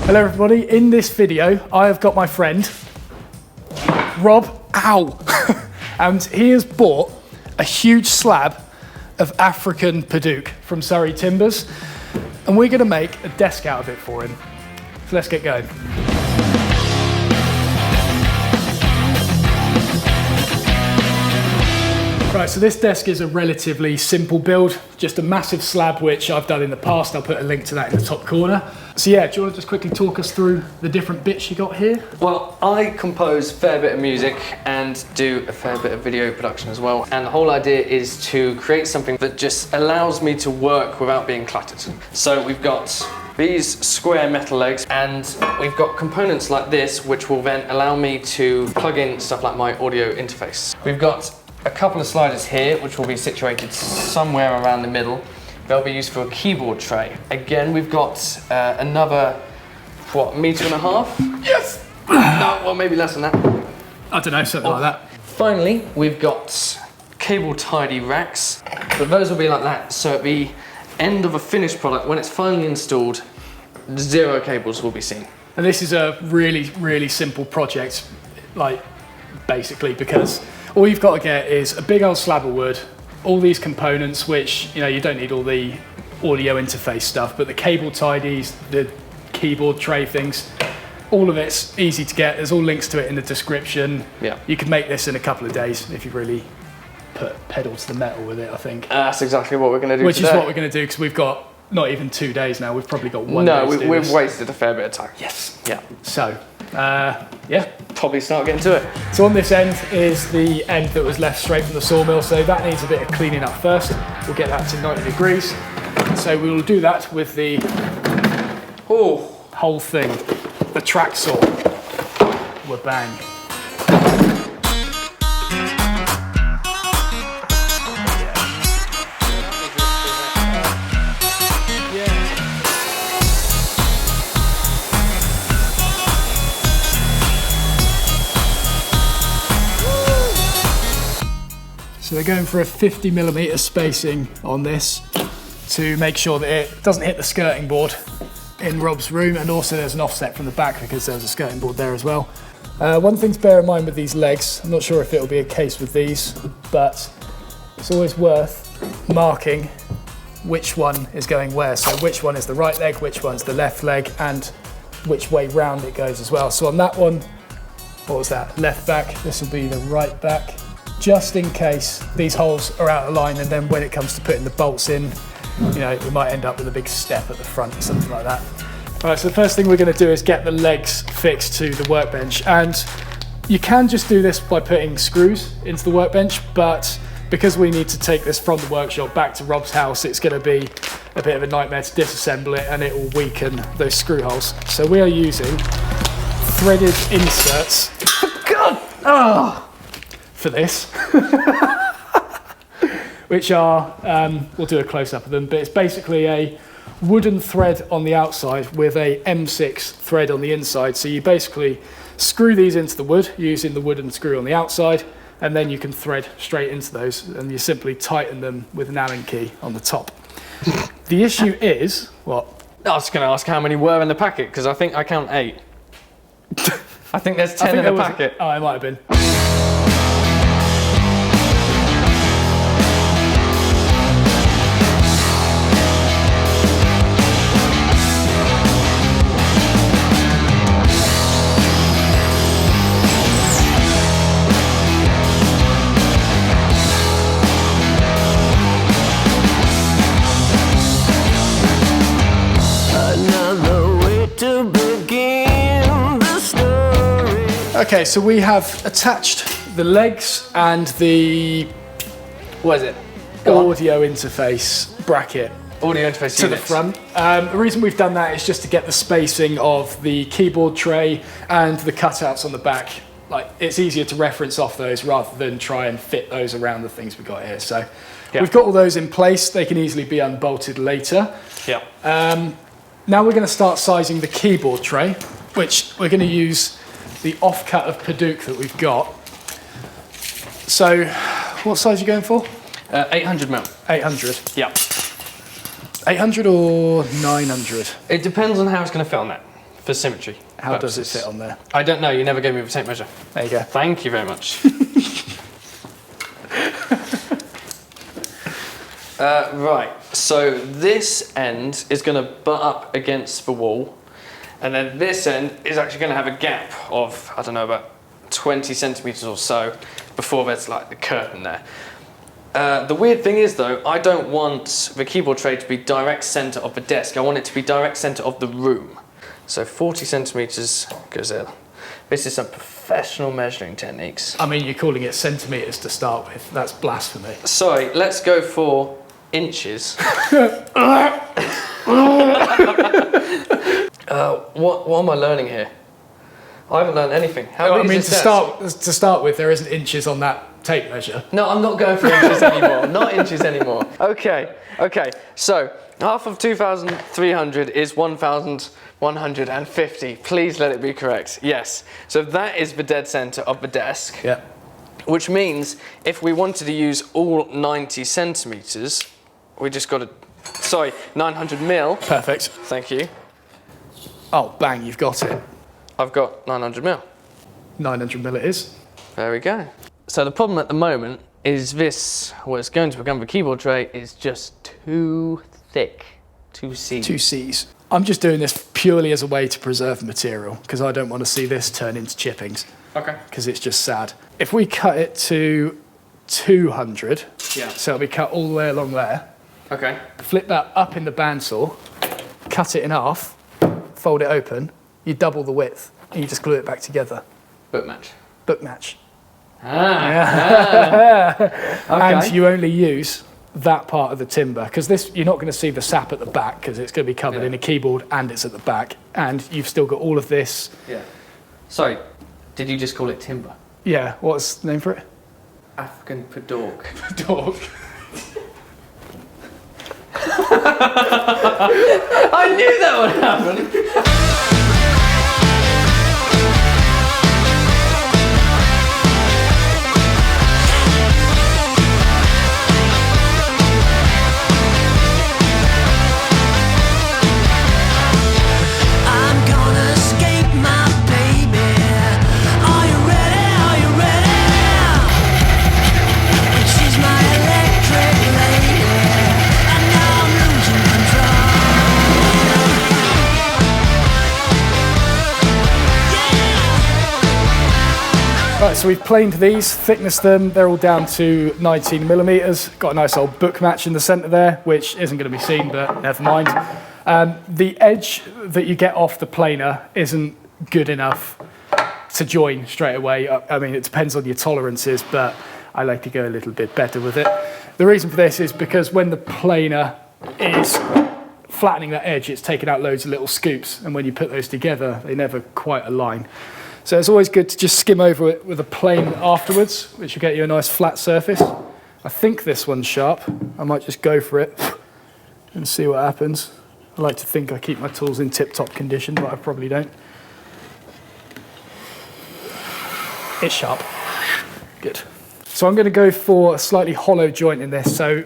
Hello everybody, in this video I have got my friend Rob, and he has bought a huge slab of African Padauk from Surrey Timbers, and we're going to make a desk out of it for him. So let's get going. Right, so this desk is a relatively simple build, just a massive slab which I've done in the past. I'll put a link to that in the top corner. So yeah, do you want to just quickly talk us through the different bits you got here? Well, I compose a fair bit of music and do a fair bit of video production as well. And the whole idea is to create something that just allows me to work without being cluttered. So we've got these square metal legs, and we've got components like this which will then allow me to plug in stuff like my audio interface. We've got a couple of sliders here which will be situated somewhere around the middle. They'll be used for a keyboard tray. Again, we've got another, what, 1.5 meters? Yes! No, well, maybe less than that. I don't know, something like that. Finally, we've got cable tidy racks, but those will be like that. So at the end of a finished product, when it's finally installed, 0 cables will be seen. And this is a really, really simple project, like, basically, because all you've got to get is a big old slab of wood, all these components, which, you know, you don't need all the audio interface stuff, but the cable tidies, the keyboard tray things, all of it's easy to get. There's all links to it in the description. Yeah. You can make this in a couple of days if you really put pedal to the metal with it, I think. That's exactly what we're going to do Which today. is what we're going to do, because we've got not even 2 days now. We've probably got 1 day to do we've this. wasted a fair bit of time. Yes. Yeah. So, yeah. Probably start getting to it. So on this end is the end that was left straight from the sawmill, so that needs a bit of cleaning up first. We'll get that to 90 degrees. So we will do that with the whole thing, the track saw. Bang. So we're going for a 50mm spacing on this to make sure that it doesn't hit the skirting board in Rob's room, and also there's an offset from the back because there's a skirting board there as well. One thing to bear in mind with these legs, I'm not sure if it'll be a case with these, but it's always worth marking which one is going where. So which one is the right leg, which one's the left leg, and which way round it goes as well. So on that one, what was that, left back, this will be the right back, just in case these holes are out of line, and then when it comes to putting the bolts in, you know, we might end up with a big step at the front or something like that. All right, so the first thing we're going to do is get the legs fixed to the workbench, and you can just do this by putting screws into the workbench, but because we need to take this from the workshop back to Rob's house, it's going to be a bit of a nightmare to disassemble it, and it will weaken those screw holes. So we are using threaded inserts. For this, which are, we'll do a close-up of them, but it's basically a wooden thread on the outside with a M6 thread on the inside. So you basically screw these into the wood using the wooden screw on the outside, and then you can thread straight into those, and you simply tighten them with an Allen key on the top. The issue is, what? I was going to ask how many were in the packet, because I think I count 8. I think there's 10 in the packet. Oh, it might have been. Okay, so we have attached the legs and the, what is it? Audio interface bracket. Audio interface to the front. The reason we've done that is just to get the spacing of the keyboard tray and the cutouts on the back. Like, it's easier to reference off those rather than try and fit those around the things we've got here. So we've got all those in place. They can easily be unbolted later. Yeah. Now we're going to start sizing the keyboard tray, which we're going to use the offcut of Padauk that we've got. So, what size are you going for? 800mm. 800? Yeah. 800 or 900? It depends on how it's going to fit on that. For symmetry. How does it fit on there? I don't know, you never gave me a tape measure. There you go. Thank you very much. Right, so this end is going to butt up against the wall, and then this end is actually going to have a gap of, I don't know, about 20 centimetres or so before there's like the curtain there. The weird thing is though, I don't want the keyboard tray to be direct centre of the desk, I want it to be direct centre of the room. So 40 centimetres goes there. This is some professional measuring techniques. I mean, you're calling it centimetres to start with. That's blasphemy. Sorry, let's go for inches. What am I learning here? I haven't learned anything. I mean, to start with, there isn't inches on that tape measure. No, I'm not going for inches anymore. Not inches anymore. Okay. So half of 2,300 is 1,150. Please let it be correct. Yes. So that is the dead center of the desk. Yeah. Which means if we wanted to use all 90 centimeters, we just got to, 900 mil. Perfect. Thank you. Oh, bang, you've got it. I've got 900 mil. 900 mil it is. There we go. So the problem at the moment is this, what's going to become the keyboard tray, is just too thick. 2 C's. 2 C's. I'm just doing this purely as a way to preserve the material because I don't want to see this turn into chippings. Okay. Because it's just sad. If we cut it to 200, yeah. So it'll be cut all the way along there. Okay. Flip that up in the bandsaw, cut it in half, fold it open, you double the width, and you just glue it back together. Book match. Book match. Okay. And you only use that part of the timber because this you're not going to see the sap at the back because it's going to be covered in a keyboard and it's at the back, and you've still got all of this. Yeah. Sorry, did you just call it timber? Yeah. What's the name for it? African Padauk. Padauk. I knew that would happen. Right, so we've planed these, thicknessed them, they're all down to 19 millimeters. Got a nice old book match in the center there, which isn't going to be seen, but never mind. The edge that you get off the planer isn't good enough to join straight away. I mean, it depends on your tolerances, but I like to go a little bit better with it. The reason for this is because when the planer is flattening that edge, it's taking out loads of little scoops, and when you put those together, they never quite align. So it's always good to just skim over it with a plane afterwards, which will get you a nice flat surface. I think this one's sharp. I might just go for it and see what happens. I like to think I keep my tools in tip-top condition, but I probably don't. It's sharp. Good. So I'm going to go for a slightly hollow joint in this. So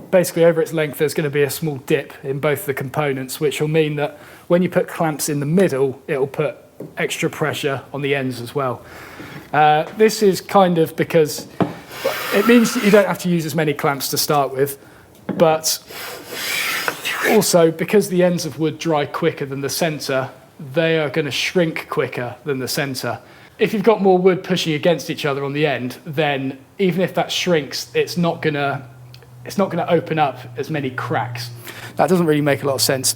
basically over its length there's going to be a small dip in both the components, which will mean that when you put clamps in the middle, it'll put extra pressure on the ends as well. This is kind of because it means that you don't have to use as many clamps to start with, but also because the ends of wood dry quicker than the centre, they are going to shrink quicker than the centre. If you've got more wood pushing against each other on the end, then even if that shrinks, it's not going to open up as many cracks. That doesn't really make a lot of sense.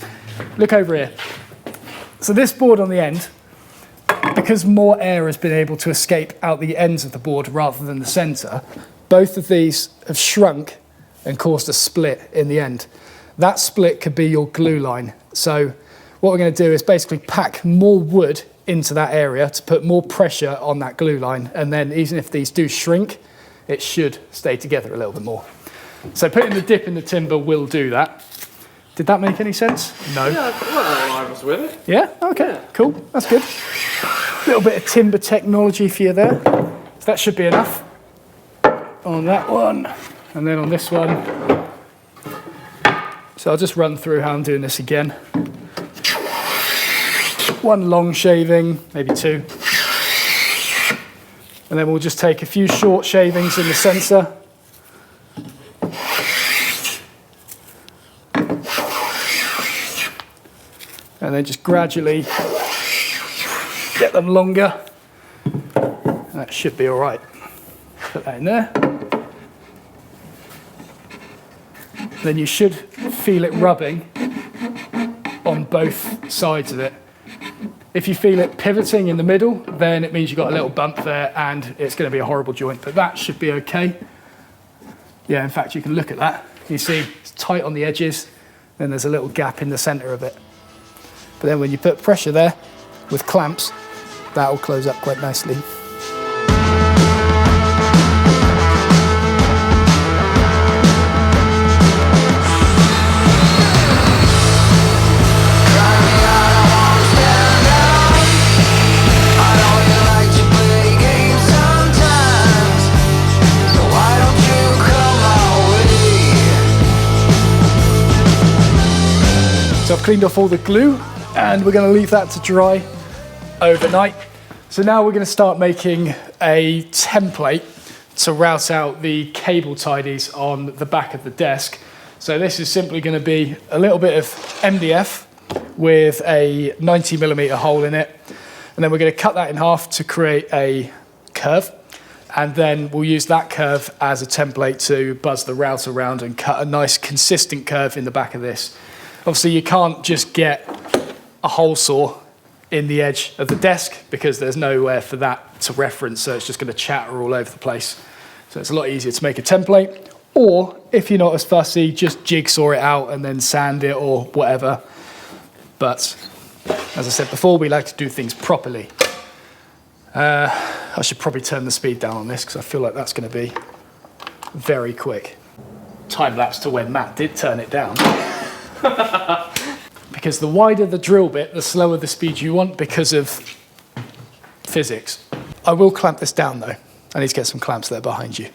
Look over here. So this board on the end, because more air has been able to escape out the ends of the board rather than the centre, both of these have shrunk and caused a split in the end. That split could be your glue line. So what we're going to do is basically pack more wood into that area to put more pressure on that glue line, and then even if these do shrink, it should stay together a little bit more. So putting the dip in the timber will do that. Did that make any sense? No. Yeah, well, I was with it. Yeah? Okay, yeah. Cool. That's good. A little bit of timber technology for you there. So that should be enough on that one. And then on this one. So I'll just run through how I'm doing this again. one long shaving, maybe two. And then we'll just take a few short shavings in the centre. And then just gradually get them longer. That should be all right. Put that in there. Then you should feel it rubbing on both sides of it. If you feel it pivoting in the middle, then it means you've got a little bump there and it's going to be a horrible joint, but that should be okay. Yeah, in fact, you can look at that. You see it's tight on the edges, then there's a little gap in the centre of it. But then when you put pressure there with clamps, that will close up quite nicely. So I've cleaned off all the glue and we're going to leave that to dry overnight. So now we're going to start making a template to route out the cable tidies on the back of the desk. So this is simply going to be a little bit of MDF with a 90mm hole in it. And then we're going to cut that in half to create a curve. And then we'll use that curve as a template to buzz the route around and cut a nice consistent curve in the back of this. Obviously, you can't just get a hole saw in the edge of the desk because there's nowhere for that to reference, so it's just going to chatter all over the place. So it's a lot easier to make a template, or if you're not as fussy, just jigsaw it out and then sand it or whatever. But as I said before, we like to do things properly. I should probably turn the speed down on this because I feel like that's going to be very quick. Time lapse to when Matt did turn it down. Because the wider the drill bit, the slower the speed you want because of physics. I will clamp this down though. I need to get some clamps there behind you.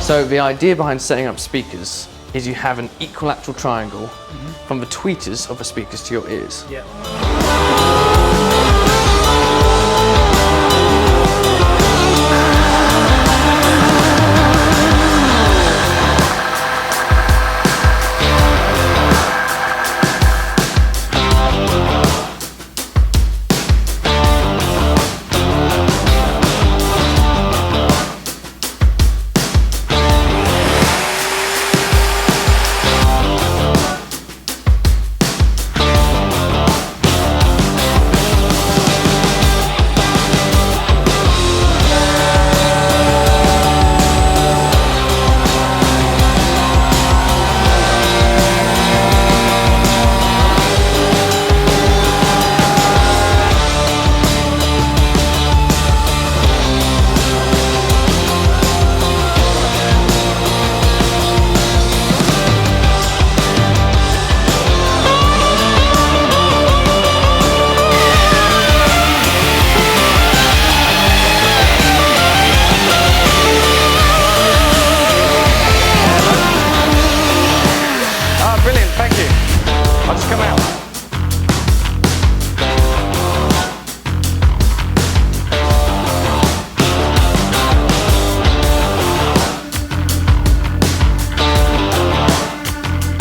So the idea behind setting up speakers is you have an equilateral triangle from the tweeters of the speakers to your ears. Yeah.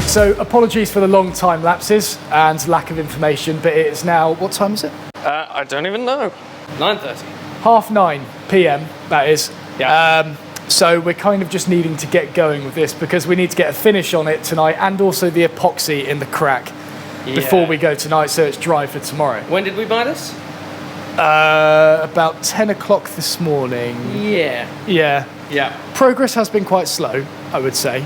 So apologies for the long time lapses and lack of information, but it is now, what time is it? I don't even know. 9:30. 9:30 p.m. that is. Yeah. So we're kind of just needing to get going with this because we need to get a finish on it tonight and also the epoxy in the crack before we go tonight so it's dry for tomorrow. When did we buy this? About 10 o'clock this morning. Yeah. Yeah. Progress has been quite slow, I would say.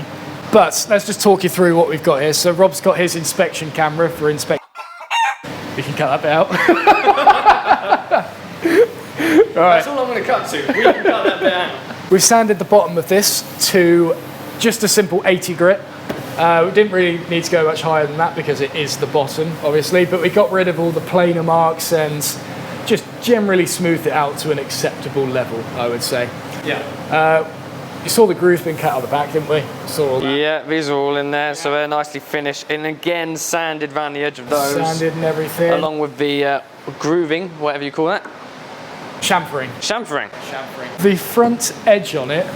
But let's just talk you through what we've got here. So Rob's got his inspection camera for inspection. We can cut that bit out. All right. That's all I'm going to cut to. We can cut that bit out. We've sanded the bottom of this to just a simple 80 grit. We didn't really need to go much higher than that because it is the bottom, obviously, but we got rid of all the planar marks and just generally smoothed it out to an acceptable level, I would say. Yeah. You saw the grooves being cut out the back, didn't we? Saw all that. Yeah, these are all in there, so they're nicely finished. And again, sanded around the edge of those. Sanded and everything. Along with the grooving, whatever you call that. Chamfering. Chamfering. The front edge on it,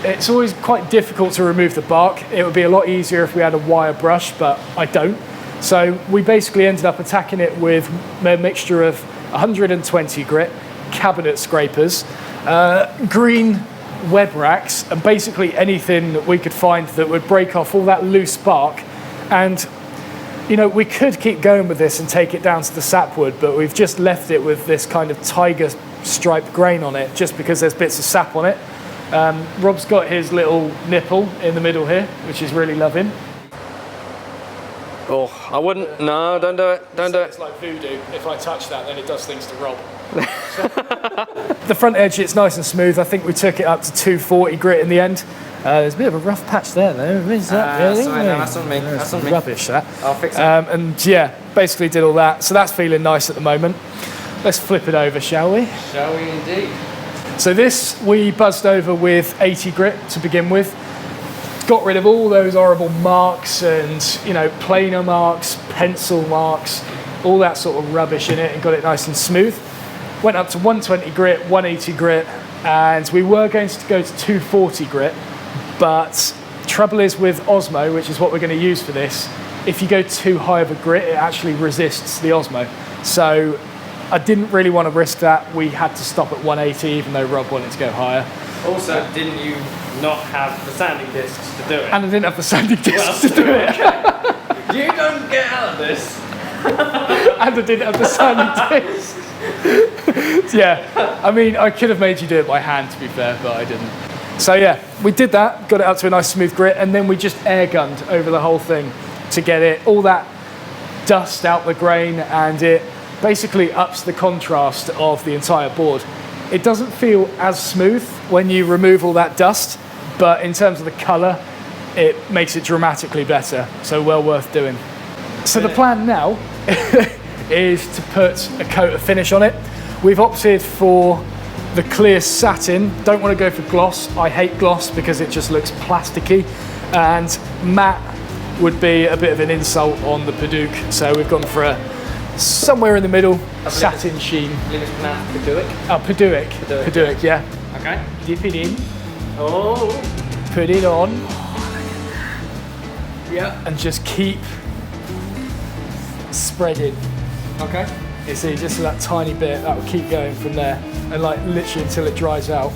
it's always quite difficult to remove the bark. It would be a lot easier if we had a wire brush, but I don't. So we basically ended up attacking it with a mixture of 120 grit, cabinet scrapers, green web racks, and basically anything that we could find that would break off all that loose bark. And you know, we could keep going with this and take it down to the sapwood, but we've just left it with this kind of tiger striped grain on it just because there's bits of sap on it. Rob's got his little nipple in the middle here, which is really loving. Oh, I wouldn't. No, don't do it. Don't do it. It's like voodoo. If I touch that, then it does things to Rob. The front edge, it's nice and smooth. I think we took it up to 240 grit in the end. There's a bit of a rough patch there, though. Is that really? Sorry, no, that's on me. That's on me. Rubbish, that. I'll fix it. And yeah, basically did all that. So that's feeling nice at the moment. Let's flip it over, shall we? Shall we indeed? So this we buzzed over with 80 grit to begin with. Got rid of all those horrible marks and, you know, planar marks, pencil marks, all that sort of rubbish in it, and got it nice and smooth. Went up to 120 grit, 180 grit, and we were going to go to 240 grit, but trouble is with Osmo, which is what we're going to use for this, if you go too high of a grit, it actually resists the Osmo. So I didn't really want to risk that. We had to stop at 180, even though Rob wanted to go higher. Also, didn't you not have the sanding discs to do it? And I didn't have the sanding discs to do it. Okay. You don't get out of this. And I didn't have the sanding discs. Yeah, I mean, I could have made you do it by hand, to be fair, but I didn't. So yeah, we did that, got it up to a nice smooth grit, and then we just air gunned over the whole thing to get it, all that dust out the grain, and it basically ups the contrast of the entire board. It doesn't feel as smooth when you remove all that dust, but in terms of the colour, it makes it dramatically better, so well worth doing. So the plan now is to put a coat of finish on it. We've opted for the clear satin. Don't want to go for gloss. I hate gloss because it just looks plasticky, and matte would be a bit of an insult on the Padauk, so we've gone for a somewhere in the middle, satin sheen. Padauk? Oh, Padauk, yeah. Okay. Dip it in. Oh. Put it on. Yeah. And just keep spreading. Okay. You see, just that tiny bit, that will keep going from there, and like literally until it dries out.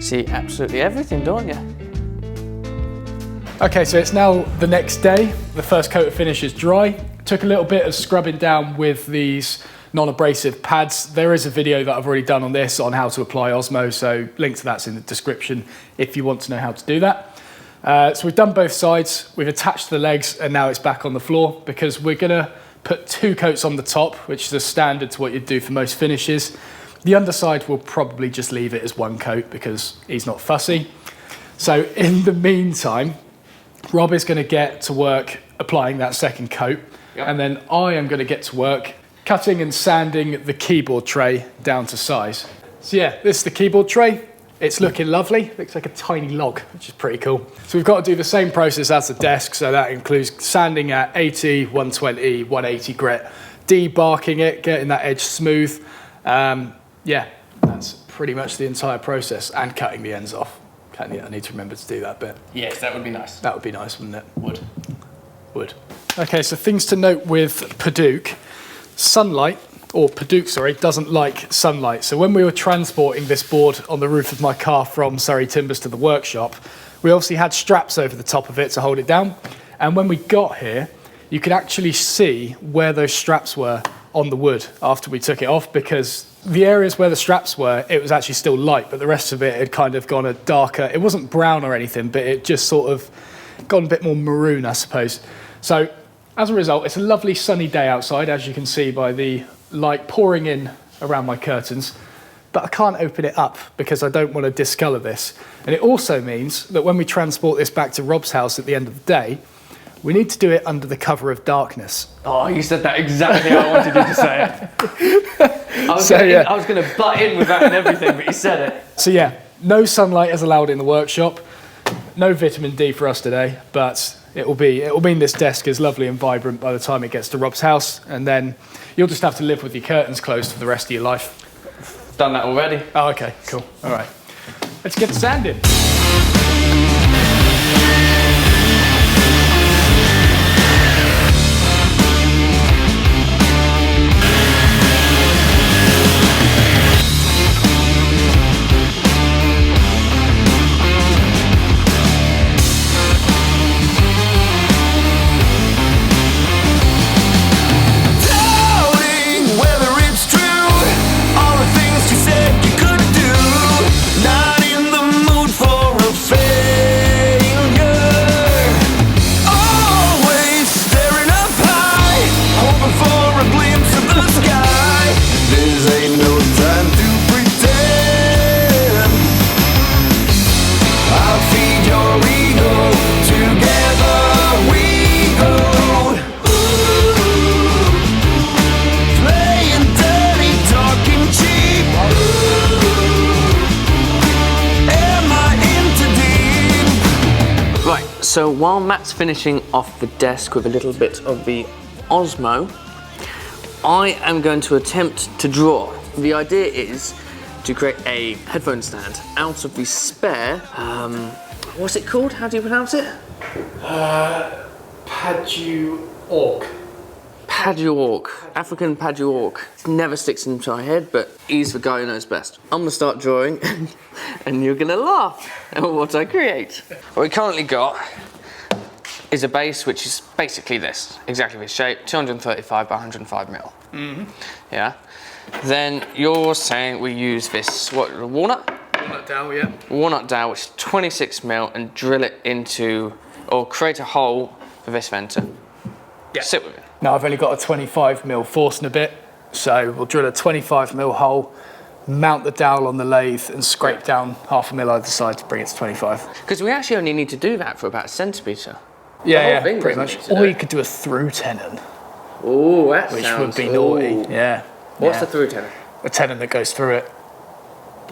See absolutely everything, don't you? Okay, so it's now the next day. The first coat of finish is dry. Took a little bit of scrubbing down with these non-abrasive pads. There is a video that I've already done on this, on how to apply Osmo, so link to that's in the description if you want to know how to do that. So we've done both sides, we've attached the legs, and now it's back on the floor because we're gonna put 2 coats on the top, which is a standard to what you'd do for most finishes. The underside will probably just leave it as 1 coat because he's not fussy. So in the meantime, Rob is going to get to work applying that 2nd coat, and then I am going to get to work cutting and sanding the keyboard tray down to size. So yeah, this is the keyboard tray. It's looking lovely. Looks like a tiny log, which is pretty cool. So we've got to do the same process as the desk. So that includes sanding at 80, 120, 180 grit, debarking it, getting that edge smooth. Yeah, that's pretty much the entire process, and cutting the ends off. I need to remember to do that bit. Yes, that would be nice. That would be nice, wouldn't it? Would. Okay, so things to note with Padauk. Sunlight or Padauk, sorry, doesn't like sunlight. So when we were transporting this board on the roof of my car from Surrey Timbers to the workshop, we obviously had straps over the top of it to hold it down. And when we got here, you could actually see where those straps were on the wood after we took it off, because the areas where the straps were, it was actually still light, but the rest of it had kind of gone a darker, it wasn't brown or anything, but it just sort of gone a bit more maroon, I suppose. So as a result, it's a lovely sunny day outside, as you can see by the light pouring in around my curtains, but I can't open it up because I don't want to discolour this. And it also means that when we transport this back to Rob's house at the end of the day, we need to do it under the cover of darkness. Oh, you said that exactly how I wanted you to say it. I was going to butt in with that and everything, but you said it. So yeah, no sunlight is allowed in the workshop. No vitamin D for us today, but it'll mean this desk is lovely and vibrant by the time it gets to Rob's house, and then you'll just have to live with your curtains closed for the rest of your life. Done that already. Oh, okay, cool. All right. Let's get sanding. So while Matt's finishing off the desk with a little bit of the Osmo, I am going to attempt to draw. The idea is to create a headphone stand out of the spare, what's it called? How do you pronounce it? Padauk. Padauk, African Padauk. It never sticks into my head, but he's the guy who knows best. I'm gonna start drawing and you're gonna laugh at what I create. What we currently got is a base which is basically this, exactly this shape, 235 by 105 mil. Mm-hmm. Yeah. Then you're saying we use this, what, walnut? Walnut dowel, yeah. Walnut dowel, which is 26 mil, and drill it into, or create a hole for this venter. Yeah. Sit with it. Now I've only got a 25 mil Forstner bit, so we'll drill a 25 mil hole, mount the dowel on the lathe and scrape down half a mil either side to bring it to 25. Because we actually only need to do that for about a centimetre. Yeah, pretty much. Or you could do a through tenon. Oh, that which sounds... would be naughty, yeah. What's a through tenon? A tenon that goes through it.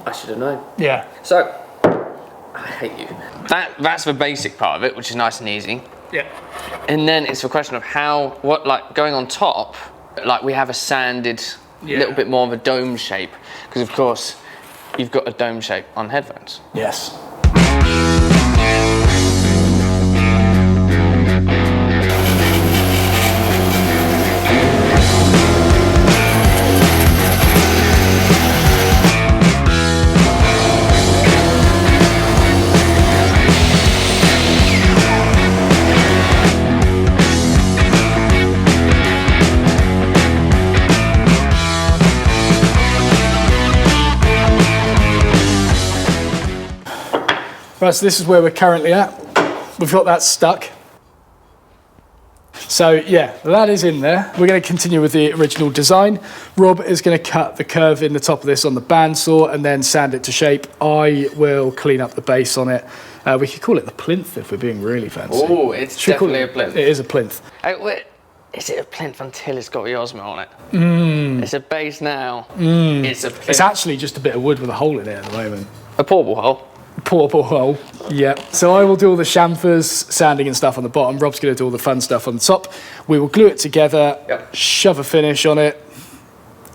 I should have known. Yeah. So, I hate you. That's the basic part of it, which is nice and easy. Yeah. And then it's a question of like going on top, like we have a sanded, little bit more of a dome shape, because of course, you've got a dome shape on headphones. Yes. Right, so this is where we're currently at. We've got that stuck. So yeah, that is in there. We're going to continue with the original design. Rob is going to cut the curve in the top of this on the bandsaw and then sand it to shape. I will clean up the base on it. We could call it the plinth if we're being really fancy. Oh, it's definitely a plinth. It is a plinth. Is it a plinth until it's got the Osmo on it? Mm. It's a base now. Mm. It's a plinth. It's actually just a bit of wood with a hole in it at the moment. A portable hole? Portable hole, yeah. So I will do all the chamfers, sanding and stuff on the bottom. Rob's going to do all the fun stuff on the top. We will glue it together, shove a finish on it,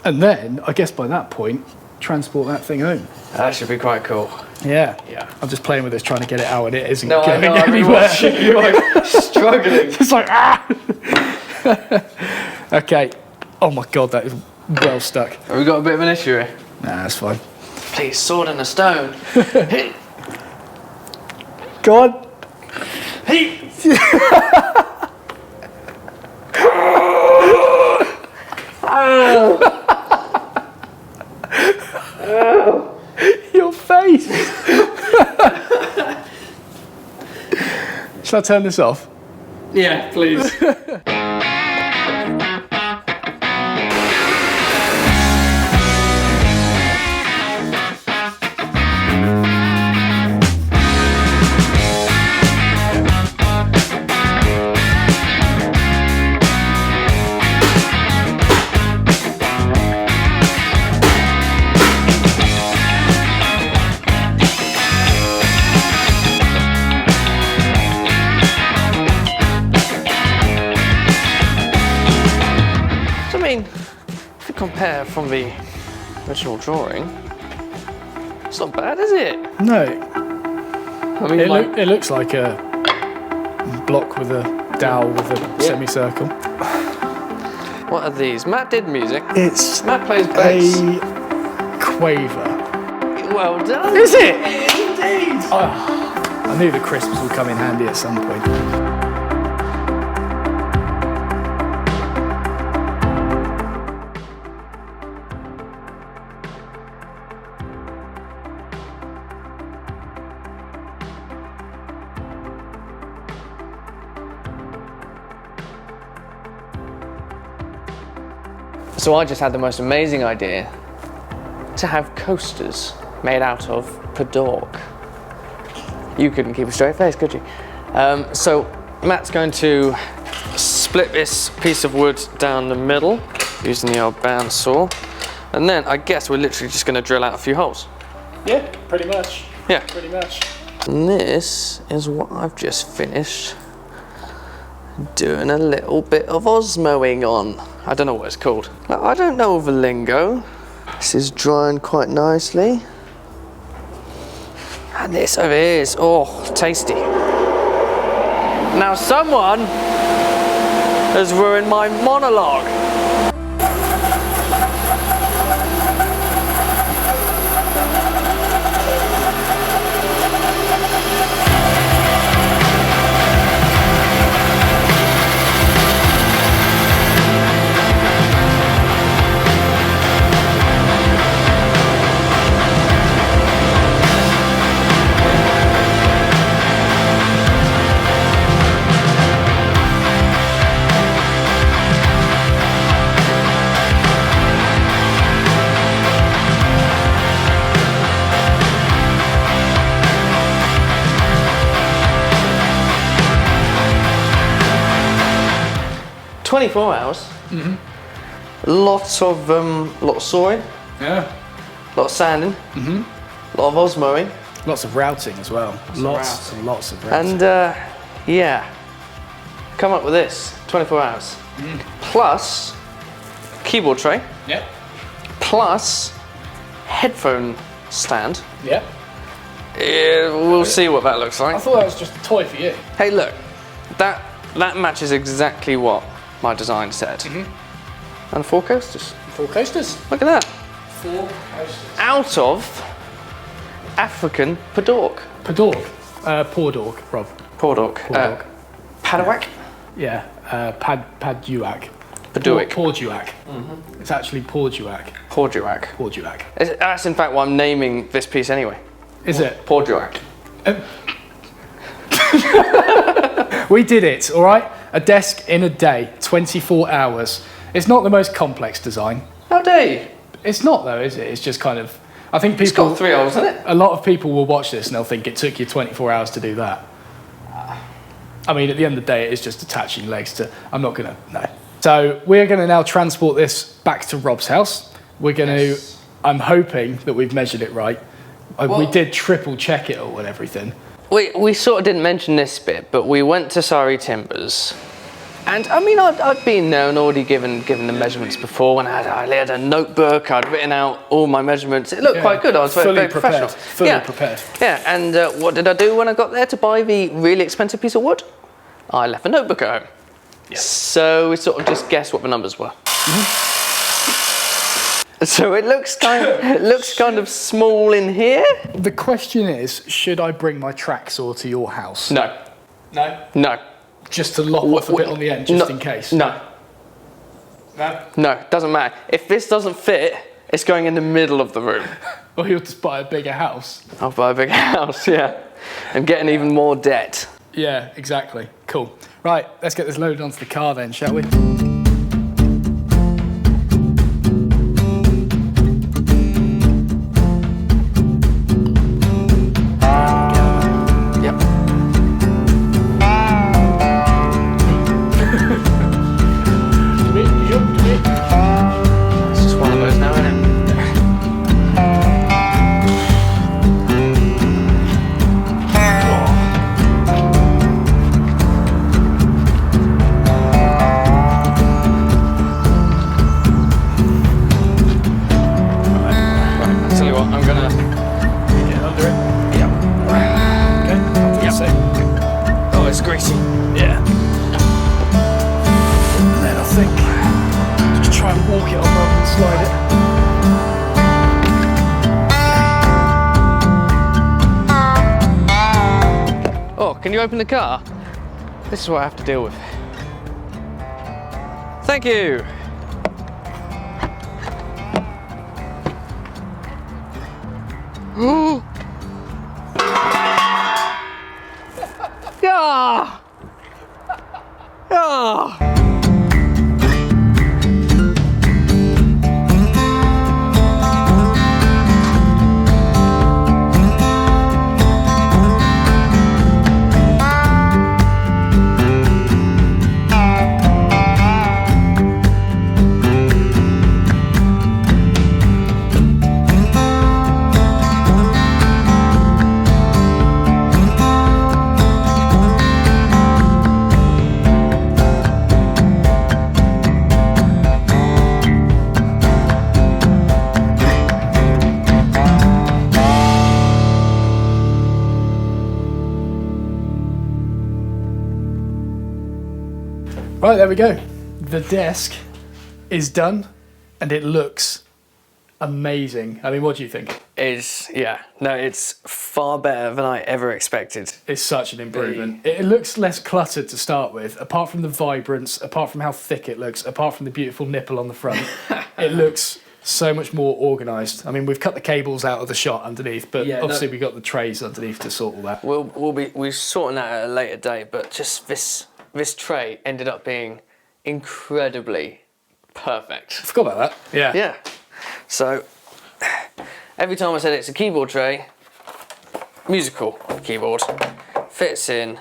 and then, I guess by that point, transport that thing home. That should be quite cool. Yeah. I'm just playing with this, trying to get it out, and it isn't going anywhere. You're like struggling. It's like, ah! Okay. Oh my God, that is well stuck. Have we got a bit of an issue here? Nah, that's fine. Please, sword and a stone. Go on. Hey. Your face. Shall I turn this off? Yeah, please. If you compare from the original drawing, it's not bad, is it? No. I mean, It looks like a block with a dowel with a semicircle. What are these? Matt did music. Matt plays bass. A quaver. Well done. Is it? It is indeed. Oh, I knew the crisps would come in handy at some point. So I just had the most amazing idea to have coasters made out of Padauk. You couldn't keep a straight face, could you? So Matt's going to split this piece of wood down the middle using the old bandsaw. And then I guess we're literally just going to drill out a few holes. Yeah, pretty much. Yeah. Pretty much. And this is what I've just finished doing a little bit of Osmoing on. I don't know what it's called. I don't know the lingo. This is drying quite nicely. And this over here is, oh, tasty. Now someone has ruined my monologue. "24 hours. Mm-hmm. Lots of sawing. Yeah. Lot of sanding. Mm-hmm. Lot of osmoing. Lots of routing as well. Lots and lots of routing. And yeah, come up with this, 24 hours. Plus keyboard tray. Yep. Plus headphone stand. Yep. We'll see what that looks like. I thought that was just a toy for you. Hey, look, that matches exactly what my design said. And 4 coasters. 4 coasters. Look at that. 4 coasters. Out of African Padauk. Padauk. Padauk, Rob. Padauk. Padauk? Yeah. Paduak. Padauk. Padauk. It's actually Padauk. Padauk. Padauk. That's in fact what I'm naming this piece anyway. Is it? Padauk. We did it, all right? A desk in a day, 24 hours. It's not the most complex design. How dare you? It's not though, is it? It's just kind of, I think people... It's got 3 hours, isn't it? A lot of people will watch this and they'll think it took you 24 hours to do that. I mean, at the end of the day, it's just attaching legs to, I'm not gonna, no. So we're gonna now transport this back to Rob's house. We're gonna, I'm hoping that we've measured it right. We did triple check it all and everything. We sort of didn't mention this bit, but we went to Surrey Timbers. And I mean, I'd been there and already given the measurements before. When I had a notebook, I'd written out all my measurements. It looked quite good. I was very professional. Fully prepared. Yeah, and what did I do when I got there to buy the really expensive piece of wood? I left a notebook at home. Yes. So we sort of just guessed what the numbers were. So it looks kind of small in here. The question is, should I bring my track saw to your house? No. No? No. Just to lop off a bit on the end, just in case? No. No? No, doesn't matter. If this doesn't fit, it's going in the middle of the room. Or you'll just buy a bigger house. I'll buy a bigger house, yeah. And getting even more debt. Yeah, exactly. Cool. Right, let's get this loaded onto the car then, shall we? Can you open the car? This is what I have to deal with. Thank you. Yeah. Yeah. Right, there we go. The desk is done and it looks amazing. I mean, what do you think? It's far better than I ever expected. It's such an improvement. It looks less cluttered to start with, apart from the vibrance, apart from how thick it looks, apart from the beautiful nipple on the front. It looks so much more organised. I mean, we've cut the cables out of the shot underneath, but obviously we've got the trays underneath to sort all that. We're sorting that at a later date, but just this tray ended up being incredibly perfect. I forgot about that. Yeah. Yeah. So every time I said it's a keyboard tray, musical keyboard, fits in.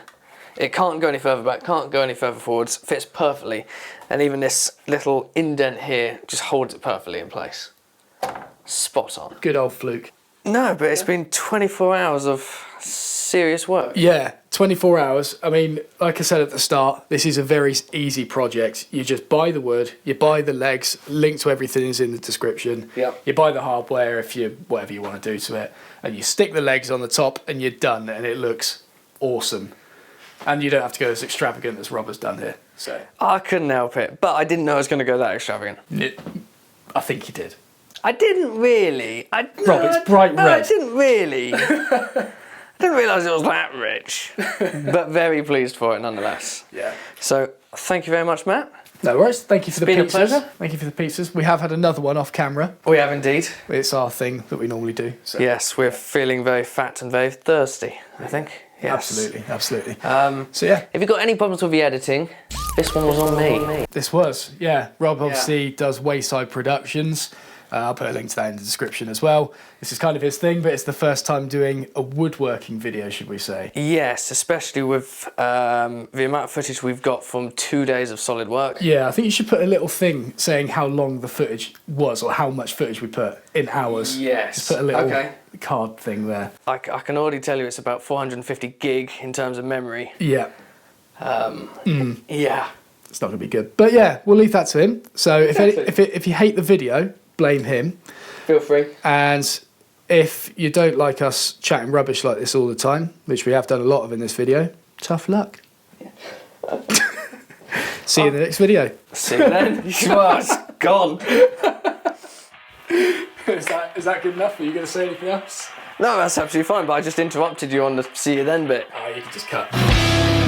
It can't go any further back, can't go any further forwards, fits perfectly. And even this little indent here just holds it perfectly in place. Spot on. Good old fluke. No, but it's been 24 hours of serious work. Yeah, 24 hours. I mean, like I said at the start, this is a very easy project. You just buy the wood, you buy the legs, link to everything is in the description. Yep. You buy the hardware whatever you want to do to it, and you stick the legs on the top and you're done, and it looks awesome. And you don't have to go as extravagant as Rob has done here. So I couldn't help it, but I didn't know it was going to go that extravagant. I think you did. I didn't really. Rob, it's bright red. I didn't really. I didn't realise it was that rich, but very pleased for it nonetheless. Yeah. So thank you very much, Matt. No worries. Thank you for the Been a pizzas. pleasure. Thank you for the pizzas. We have had another one off camera. We have indeed. It's our thing that we normally do. So. Yes, we're feeling very fat and very thirsty, I think. Yes. Absolutely. So yeah. If you've got any problems with the editing, this one was on me. This was, yeah. Rob obviously does Weyside Productions. I'll put a link to that in the description as well. This is kind of his thing, but it's the first time doing a woodworking video, should we say? Yes, especially with the amount of footage we've got from 2 days of solid work. Yeah, I think you should put a little thing saying how long the footage was or how much footage we put in hours. Yes. Just put a little card thing there. I can already tell you it's about 450 gig in terms of memory. Yeah. Yeah. It's not going to be good. But yeah, we'll leave that to him. So if you hate the video, blame him. Feel free. And if you don't like us chatting rubbish like this all the time, which we have done a lot of in this video, tough luck. Yeah. See you in the next video. See you then. It's gone. Is that good enough? Are you going to say anything else? No, that's absolutely fine, but I just interrupted you on the see you then bit. Oh, you can just cut.